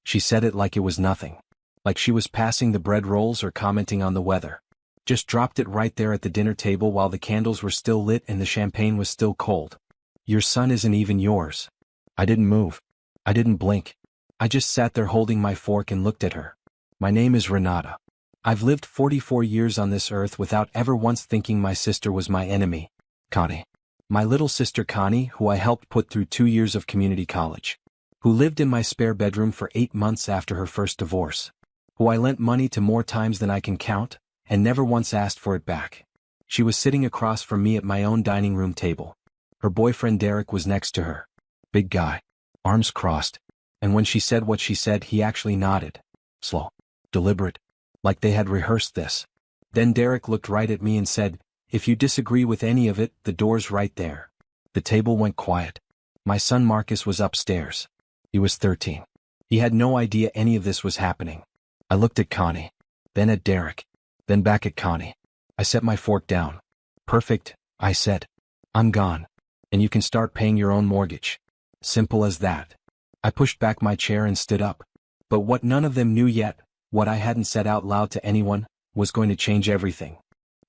She said it like it was nothing. Like she was passing the bread rolls or commenting on the weather. Just dropped it right there at the dinner table while the candles were still lit and the champagne was still cold. Your son isn't even yours. I didn't move. I didn't blink. I just sat there holding my fork and looked at her. My name is Renata. I've lived 44 years on this earth without ever once thinking my sister was my enemy. Connie. My little sister Connie, who I helped put through 2 years of community college. Who lived in my spare bedroom for 8 months after her first divorce. Who I lent money to more times than I can count, and never once asked for it back. She was sitting across from me at my own dining room table. Her boyfriend Derek was next to her. Big guy. Arms crossed. And when she said what she said, he actually nodded. Slow. Deliberate. Like they had rehearsed this. Then Derek looked right at me and said, "If you disagree with any of it, the door's right there." The table went quiet. My son Marcus was upstairs. He was 13. He had no idea any of this was happening. I looked at Connie. Then at Derek. Then back at Connie. I set my fork down. "Perfect," I said. "I'm gone. And you can start paying your own mortgage." Simple as that. I pushed back my chair and stood up. But what none of them knew yet, what I hadn't said out loud to anyone, was going to change everything.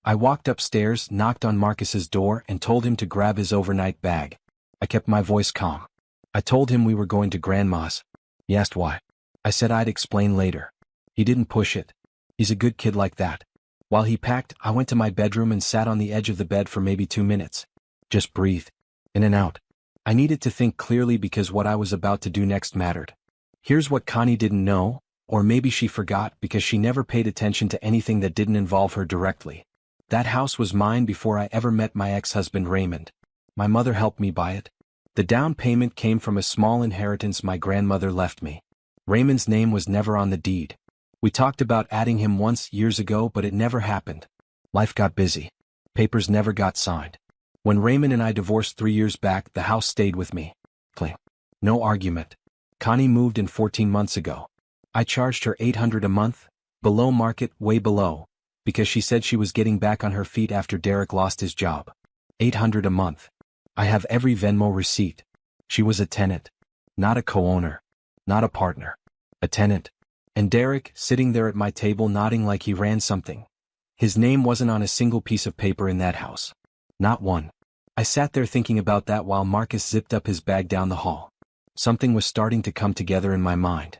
I walked upstairs, knocked on Marcus's door, and told him to grab his overnight bag. I kept my voice calm. I told him we were going to Grandma's. He asked why. I said I'd explain later. He didn't push it. He's a good kid like that. While he packed, I went to my bedroom and sat on the edge of the bed for maybe 2 minutes. Just breathe. In and out. I needed to think clearly because what I was about to do next mattered. Here's what Connie didn't know, or maybe she forgot because she never paid attention to anything that didn't involve her directly. That house was mine before I ever met my ex-husband Raymond. My mother helped me buy it. The down payment came from a small inheritance my grandmother left me. Raymond's name was never on the deed. We talked about adding him once years ago, but it never happened. Life got busy. Papers never got signed. When Raymond and I divorced 3 years back, the house stayed with me. Clean. No argument. Connie moved in 14 months ago. I charged her $800 a month, below market, way below, because she said she was getting back on her feet after Derek lost his job. $800 a month. I have every Venmo receipt. She was a tenant. Not a co-owner. Not a partner. A tenant. And Derek, sitting there at my table nodding like he ran something. His name wasn't on a single piece of paper in that house. Not one. I sat there thinking about that while Marcus zipped up his bag down the hall. Something was starting to come together in my mind.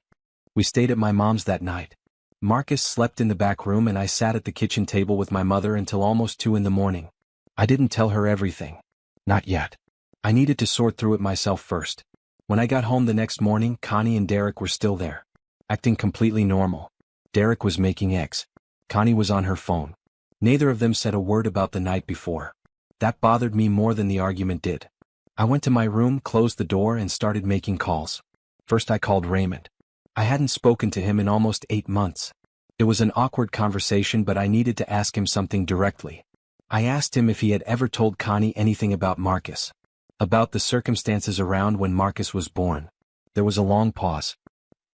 We stayed at my mom's that night. Marcus slept in the back room and I sat at the kitchen table with my mother until almost 2 in the morning. I didn't tell her everything. Not yet. I needed to sort through it myself first. When I got home the next morning, Connie and Derek were still there. Acting completely normal. Derek was making eggs. Connie was on her phone. Neither of them said a word about the night before. That bothered me more than the argument did. I went to my room, closed the door, and started making calls. First I called Raymond. I hadn't spoken to him in almost 8 months. It was an awkward conversation, but I needed to ask him something directly. I asked him if he had ever told Connie anything about Marcus. About the circumstances around when Marcus was born. There was a long pause.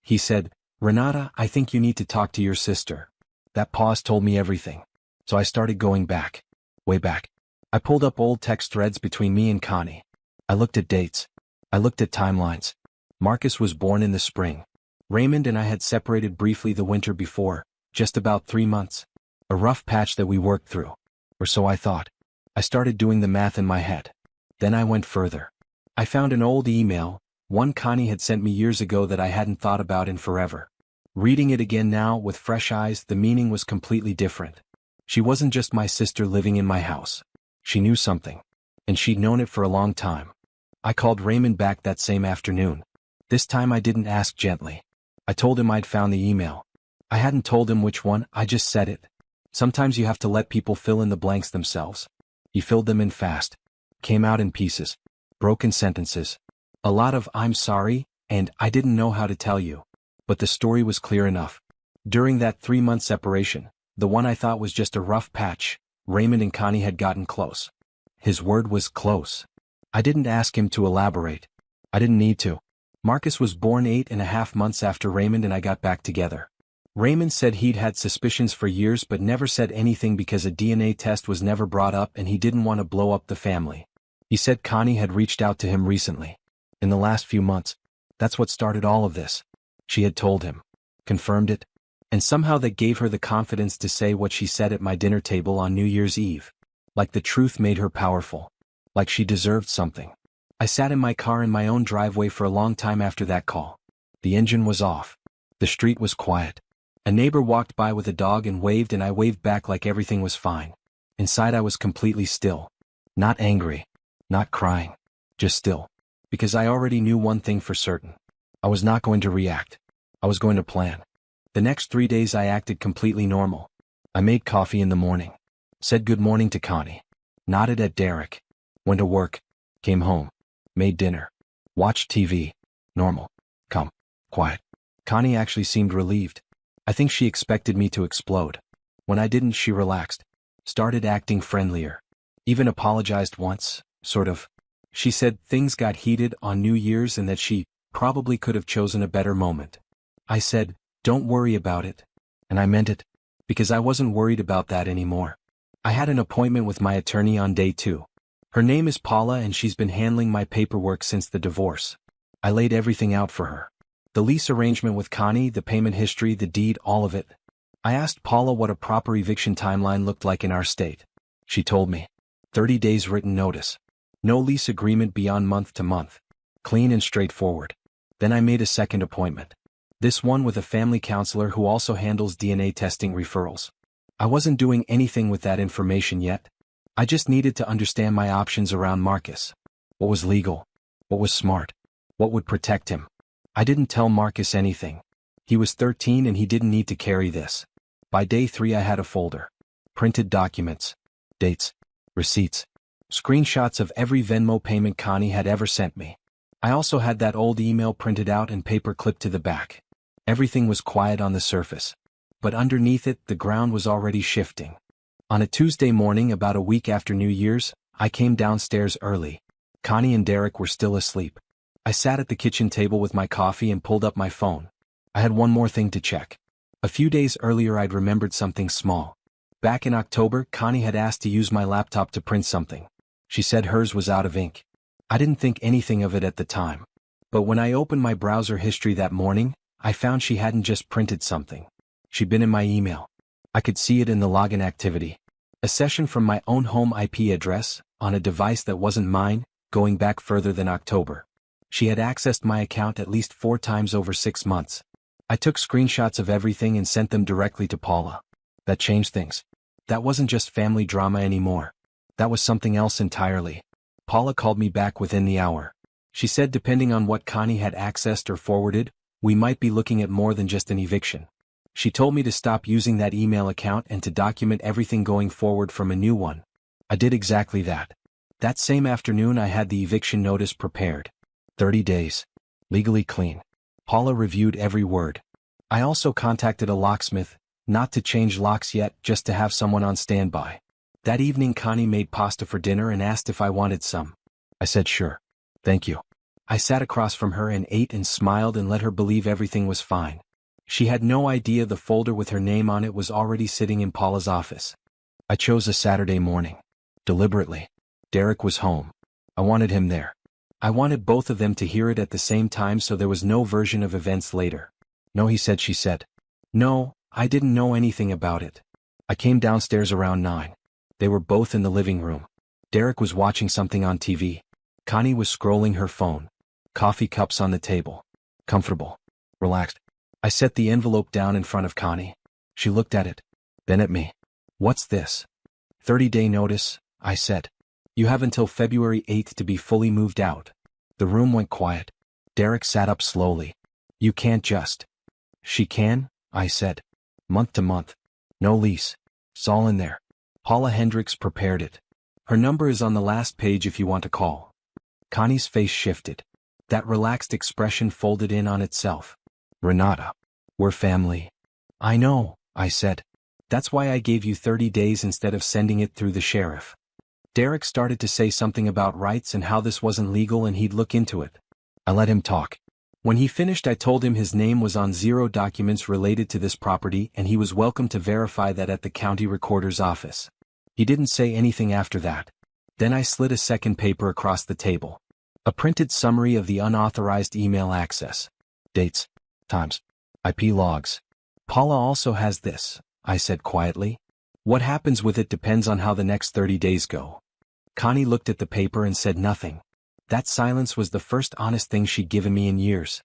He said, "Renata, I think you need to talk to your sister." That pause told me everything. So I started going back. Way back. I pulled up old text threads between me and Connie. I looked at dates. I looked at timelines. Marcus was born in the spring. Raymond and I had separated briefly the winter before, just about 3 months. A rough patch that we worked through. Or so I thought. I started doing the math in my head. Then I went further. I found an old email, one Connie had sent me years ago that I hadn't thought about in forever. Reading it again now with fresh eyes, the meaning was completely different. She wasn't just my sister living in my house. She knew something. And she'd known it for a long time. I called Raymond back that same afternoon. This time I didn't ask gently. I told him I'd found the email. I hadn't told him which one, I just said it. Sometimes you have to let people fill in the blanks themselves. He filled them in fast. Came out in pieces. Broken sentences. A lot of "I'm sorry," and "I didn't know how to tell you." But the story was clear enough. During that 3-month separation, the one I thought was just a rough patch, Raymond and Connie had gotten close. His word was close. I didn't ask him to elaborate. I didn't need to. Marcus was born 8.5 months after Raymond and I got back together. Raymond said he'd had suspicions for years but never said anything because a DNA test was never brought up and he didn't want to blow up the family. He said Connie had reached out to him recently. In the last few months. That's what started all of this. She had told him. Confirmed it. And somehow that gave her the confidence to say what she said at my dinner table on New Year's Eve. Like the truth made her powerful. Like she deserved something. I sat in my car in my own driveway for a long time after that call. The engine was off. The street was quiet. A neighbor walked by with a dog and waved, and I waved back like everything was fine. Inside I was completely still. Not angry. Not crying. Just still. Because I already knew one thing for certain. I was not going to react. I was going to plan. The next 3 days I acted completely normal. I made coffee in the morning. Said good morning to Connie. Nodded at Derek. Went to work. Came home. Made dinner. Watched TV. Normal. Calm. Quiet. Connie actually seemed relieved. I think she expected me to explode. When I didn't, she relaxed. Started acting friendlier. Even apologized once, sort of. She said things got heated on New Year's and that she probably could have chosen a better moment. I said, don't worry about it. And I meant it. Because I wasn't worried about that anymore. I had an appointment with my attorney on day 2. Her name is Paula and she's been handling my paperwork since the divorce. I laid everything out for her. The lease arrangement with Connie, the payment history, the deed, all of it. I asked Paula what a proper eviction timeline looked like in our state. She told me. 30 days written notice. No lease agreement beyond month to month. Clean and straightforward. Then I made a second appointment. This one with a family counselor who also handles DNA testing referrals. I wasn't doing anything with that information yet. I just needed to understand my options around Marcus. What was legal? What was smart? What would protect him? I didn't tell Marcus anything. He was 13 and he didn't need to carry this. By day 3 I had a folder. Printed documents. Dates. Receipts. Screenshots of every Venmo payment Connie had ever sent me. I also had that old email printed out and paper clipped to the back. Everything was quiet on the surface. But underneath it, the ground was already shifting. On a Tuesday morning about a week after New Year's, I came downstairs early. Connie and Derek were still asleep. I sat at the kitchen table with my coffee and pulled up my phone. I had one more thing to check. A few days earlier I'd remembered something small. Back in October, Connie had asked to use my laptop to print something. She said hers was out of ink. I didn't think anything of it at the time. But when I opened my browser history that morning, I found she hadn't just printed something. She'd been in my email. I could see it in the login activity. A session from my own home IP address, on a device that wasn't mine, going back further than October. She had accessed my account at least 4 times over 6 months. I took screenshots of everything and sent them directly to Paula. That changed things. That wasn't just family drama anymore. That was something else entirely. Paula called me back within the hour. She said depending on what Connie had accessed or forwarded, we might be looking at more than just an eviction. She told me to stop using that email account and to document everything going forward from a new one. I did exactly that. That same afternoon I had the eviction notice prepared. 30 days. Legally clean. Paula reviewed every word. I also contacted a locksmith, not to change locks yet, just to have someone on standby. That evening Connie made pasta for dinner and asked if I wanted some. I said sure. Thank you. I sat across from her and ate and smiled and let her believe everything was fine. She had no idea the folder with her name on it was already sitting in Paula's office. I chose a Saturday morning. Deliberately. Derek was home. I wanted him there. I wanted both of them to hear it at the same time so there was no version of events later. No, he said, she said. No, I didn't know anything about it. I came downstairs around 9. They were both in the living room. Derek was watching something on TV. Connie was scrolling her phone. Coffee cups on the table. Comfortable. Relaxed. I set the envelope down in front of Connie. She looked at it. Then at me. What's this? 30-day notice, I said. You have until February 8th to be fully moved out. The room went quiet. Derek sat up slowly. You can't just. She can, I said. Month to month. No lease. It's all in there. Paula Hendricks prepared it. Her number is on the last page if you want to call. Connie's face shifted. That relaxed expression folded in on itself. Renata. We're family. I know, I said. That's why I gave you 30 days instead of sending it through the sheriff. Derek started to say something about rights and how this wasn't legal and he'd look into it. I let him talk. When he finished I told him his name was on 0 documents related to this property and he was welcome to verify that at the county recorder's office. He didn't say anything after that. Then I slid a second paper across the table. A printed summary of the unauthorized email access. Dates. times. IP logs. Paula also has this, I said quietly. What happens with it depends on how the next 30 days go. Connie looked at the paper and said nothing. That silence was the first honest thing she'd given me in years.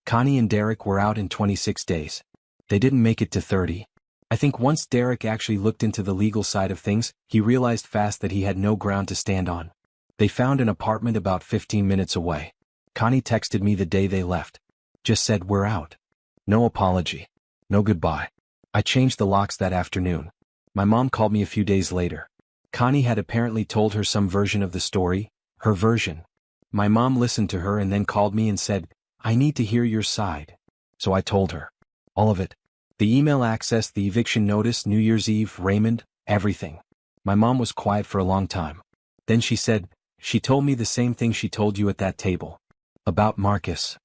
Connie and Derek were out in 26 days. They didn't make it to 30. I think once Derek actually looked into the legal side of things, he realized fast that he had no ground to stand on. They found an apartment about 15 minutes away. Connie texted me the day they left. Just said, "We're out." No apology. No goodbye. I changed the locks that afternoon. My mom called me a few days later. Connie had apparently told her some version of the story, her version. My mom listened to her and then called me and said, "I need to hear your side." So I told her. All of it. The email access, the eviction notice, New Year's Eve, Raymond, everything. My mom was quiet for a long time. Then she said, "She told me the same thing she told you at that table. About Marcus."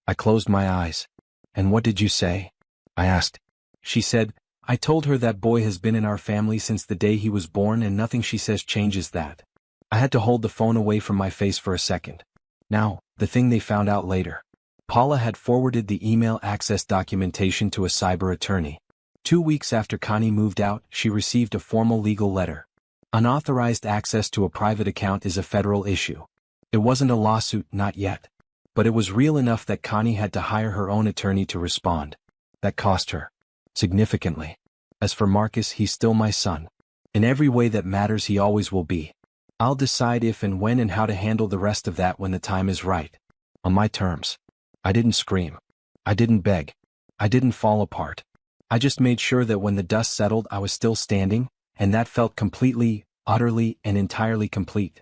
I closed my eyes. "And what did you say?" I asked. She said, "I told her that boy has been in our family since the day he was born and nothing she says changes that." I had to hold the phone away from my face for a second. Now, the thing they found out later. Paula had forwarded the email access documentation to a cyber attorney. 2 weeks after Connie moved out, she received a formal legal letter. Unauthorized access to a private account is a federal issue. It wasn't a lawsuit, not yet. But it was real enough that Connie had to hire her own attorney to respond. That cost her. Significantly. As for Marcus, he's still my son. In every way that matters, he always will be. I'll decide if and when and how to handle the rest of that when the time is right. On my terms. I didn't scream. I didn't beg. I didn't fall apart. I just made sure that when the dust settled I was still standing, and that felt completely, utterly, and entirely complete.